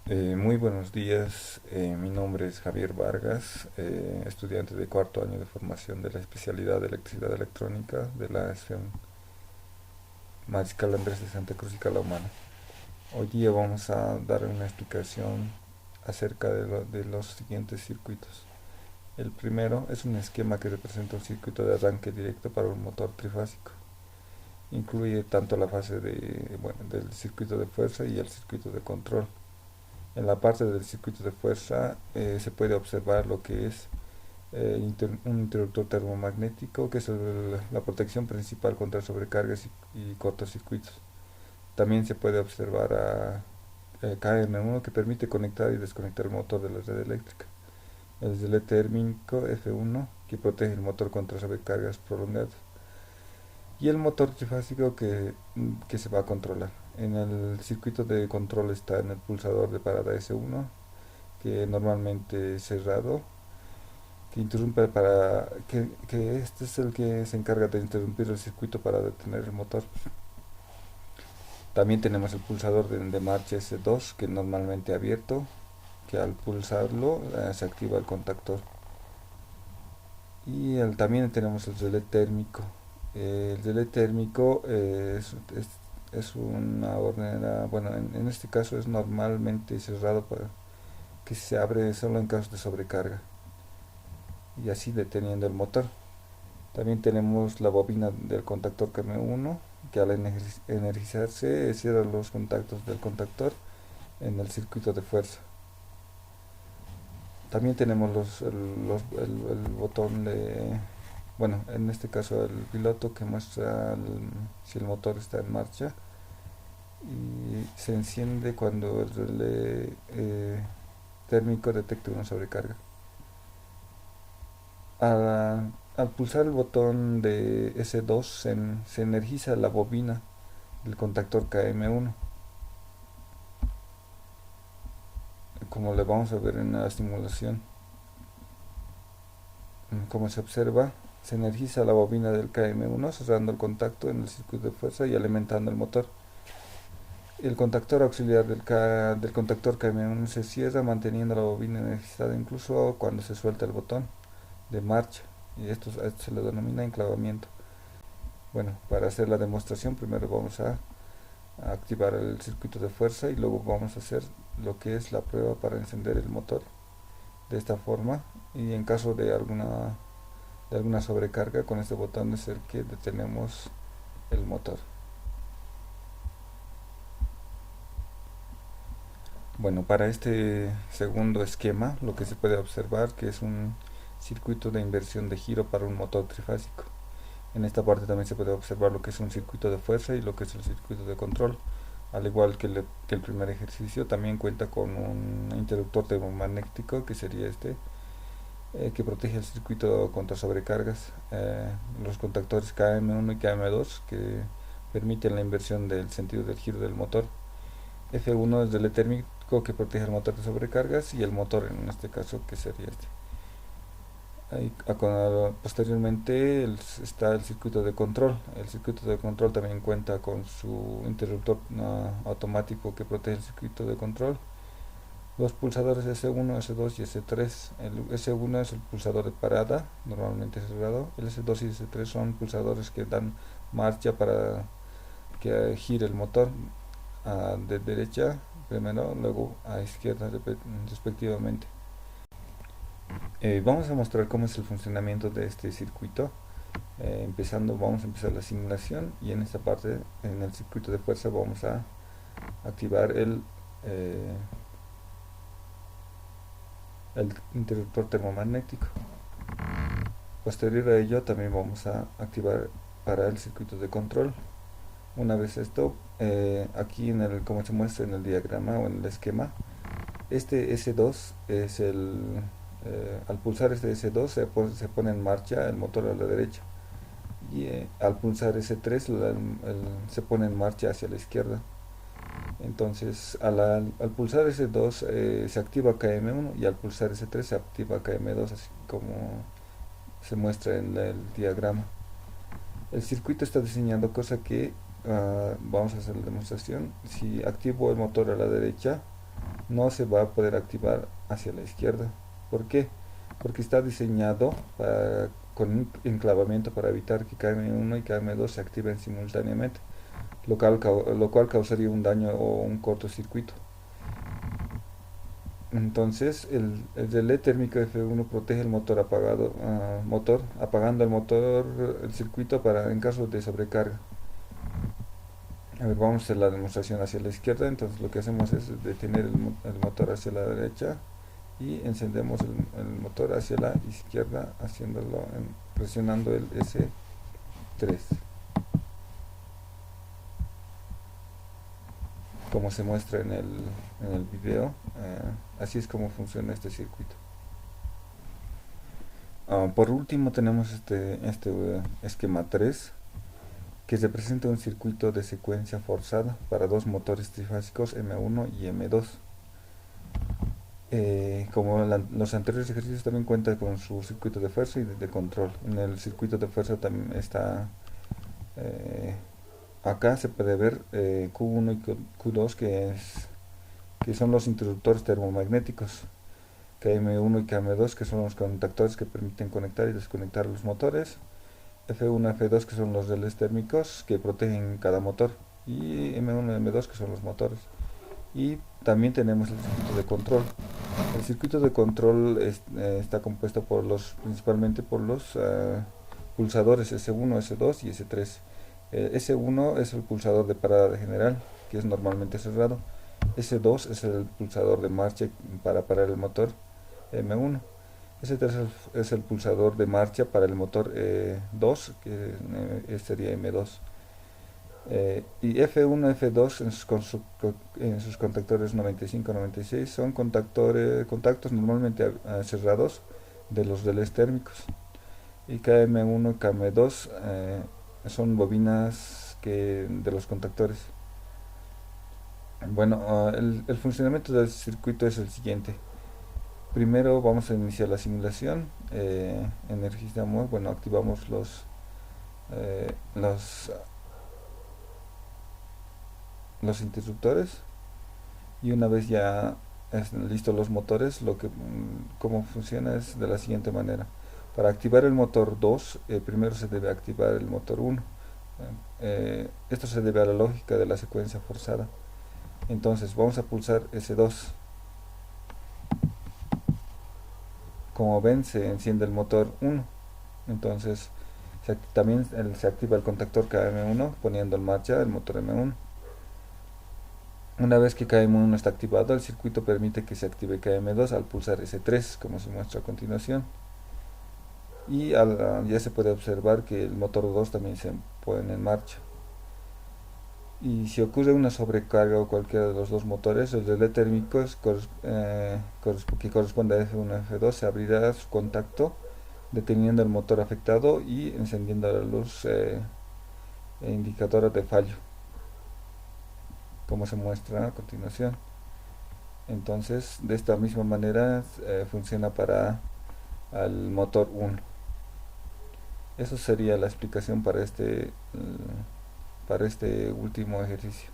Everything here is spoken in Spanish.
Muy buenos días, mi nombre es Javier Vargas, estudiante de cuarto año de formación de la especialidad de electricidad electrónica de la SEM Mariscal Andrés de Santa Cruz y Calahumana. Hoy día vamos a dar una explicación acerca de los siguientes circuitos. El primero es un esquema que representa un circuito de arranque directo para un motor trifásico. Incluye tanto la fase del circuito de fuerza y el circuito de control. En la parte del circuito de fuerza se puede observar lo que es un interruptor termomagnético, que es la protección principal contra sobrecargas y cortocircuitos. También se puede observar a KM1, que permite conectar y desconectar el motor de la red eléctrica. El relé térmico F1, que protege el motor contra sobrecargas prolongadas. Y el motor trifásico que se va a controlar. En el circuito de control está en el pulsador de parada S1, que normalmente es cerrado, que interrumpe que este es el que se encarga de interrumpir el circuito para detener el motor. También tenemos el pulsador de marcha S2, que normalmente abierto, que al pulsarlo se activa el contactor. Y también tenemos el relé térmico. El relé térmico es una hornera, bueno, en este caso es normalmente cerrado para que se abre solo en caso de sobrecarga y así deteniendo el motor. También tenemos la bobina del contactor KM1, que al energizarse cierra los contactos del contactor en el circuito de fuerza. También tenemos el botón bueno, en este caso el piloto, que muestra si el motor está en marcha, y se enciende cuando el relé térmico detecta una sobrecarga. Al pulsar el botón de S2 se energiza la bobina del contactor KM1, como le vamos a ver en la simulación. Como se observa, se energiza la bobina del KM1 cerrando el contacto en el circuito de fuerza y alimentando el motor. El contactor auxiliar del contactor KM1 se cierra manteniendo la bobina energizada incluso cuando se suelta el botón de marcha, y esto se le denomina enclavamiento. Bueno, para hacer la demostración primero vamos a activar el circuito de fuerza y luego vamos a hacer lo que es la prueba para encender el motor de esta forma, y en caso de alguna sobrecarga, con este botón es el que detenemos el motor. Bueno, para este segundo esquema lo que se puede observar que es un circuito de inversión de giro para un motor trifásico. En esta parte también se puede observar lo que es un circuito de fuerza y lo que es el circuito de control. Al igual que el primer ejercicio, también cuenta con un interruptor termomagnético, que sería que protege el circuito contra sobrecargas, los contactores KM1 y KM2, que permiten la inversión del sentido del giro del motor. F1 es relé térmico, que protege el motor de sobrecargas, y el motor en este caso, que sería este. Posteriormente está el circuito de control. El circuito de control también cuenta con su interruptor automático, que protege el circuito de control. Los pulsadores S1, S2 y S3. El S1 es el pulsador de parada, normalmente cerrado. El S2 y S3 son pulsadores que dan marcha para que gire el motor de derecha primero, luego a izquierda respectivamente. Vamos a mostrar cómo es el funcionamiento de este circuito. Vamos a empezar la simulación, y en esta parte, en el circuito de fuerza, vamos a activar eh, el interruptor termomagnético. Posterior a ello también vamos a activar para el circuito de control. Una vez esto, aquí como se muestra en el diagrama o en el esquema, este S2 es al pulsar este S2 se pone en marcha el motor a la derecha, y al pulsar S3 se pone en marcha hacia la izquierda. Entonces al pulsar S2 se activa KM1, y al pulsar S3 se activa KM2, así como se muestra en el diagrama. El circuito está diseñado cosa que vamos a hacer la demostración. Si activo el motor a la derecha, no se va a poder activar hacia la izquierda. ¿Por qué? Porque está diseñado con un enclavamiento para evitar que KM1 y KM2 se activen simultáneamente, lo cual causaría un daño o un cortocircuito. Entonces, el relé térmico F1 protege el motor apagando el circuito en caso de sobrecarga. A ver, vamos a hacer la demostración hacia la izquierda. Entonces, lo que hacemos es detener el motor hacia la derecha y encendemos el motor hacia la izquierda, presionando el S3, como se muestra en el video. Así es como funciona este circuito. Por último tenemos este esquema 3, que representa un circuito de secuencia forzada para dos motores trifásicos M1 y M2. Como los anteriores ejercicios, también cuenta con su circuito de fuerza y de control. En el circuito de fuerza también está, acá se puede ver Q1 y Q2, que son los interruptores termomagnéticos, KM1 y KM2, que son los contactores que permiten conectar y desconectar los motores, F1 y F2, que son los relés térmicos que protegen cada motor, y M1 y M2, que son los motores. Y también tenemos el circuito de control. El circuito de control está compuesto principalmente por los pulsadores S1, S2 y S3. S1 es el pulsador de parada general, que es normalmente cerrado. S2 es el pulsador de marcha para parar el motor M1. S3 es el pulsador de marcha para el motor 2, que sería M2. Y F1, F2 en sus contactores 95-96 son contactos normalmente cerrados de los relés térmicos. Y KM1 y KM2 son bobinas de los contactores. Bueno, el funcionamiento del circuito es el siguiente. Primero vamos a iniciar la simulación. Activamos eh, los los interruptores, y una vez ya listos los motores, cómo funciona es de la siguiente manera. Para activar el motor 2, primero se debe activar el motor 1. Esto se debe a la lógica de la secuencia forzada. Entonces vamos a pulsar S2. Como ven, se enciende el motor 1. Entonces también se activa el contactor KM1 poniendo en marcha el motor M1. Una vez que KM1 está activado, el circuito permite que se active KM2 al pulsar S3, como se muestra a continuación. Y ya se puede observar que el motor 2 también se pone en marcha. Y si ocurre una sobrecarga o cualquiera de los dos motores, el relé térmico que corresponde a F1 y F2 se abrirá su contacto, deteniendo el motor afectado y encendiendo la luz indicadora de fallo, como se muestra a continuación. Entonces, de esta misma manera funciona para el motor 1. Eso sería la explicación para este último ejercicio.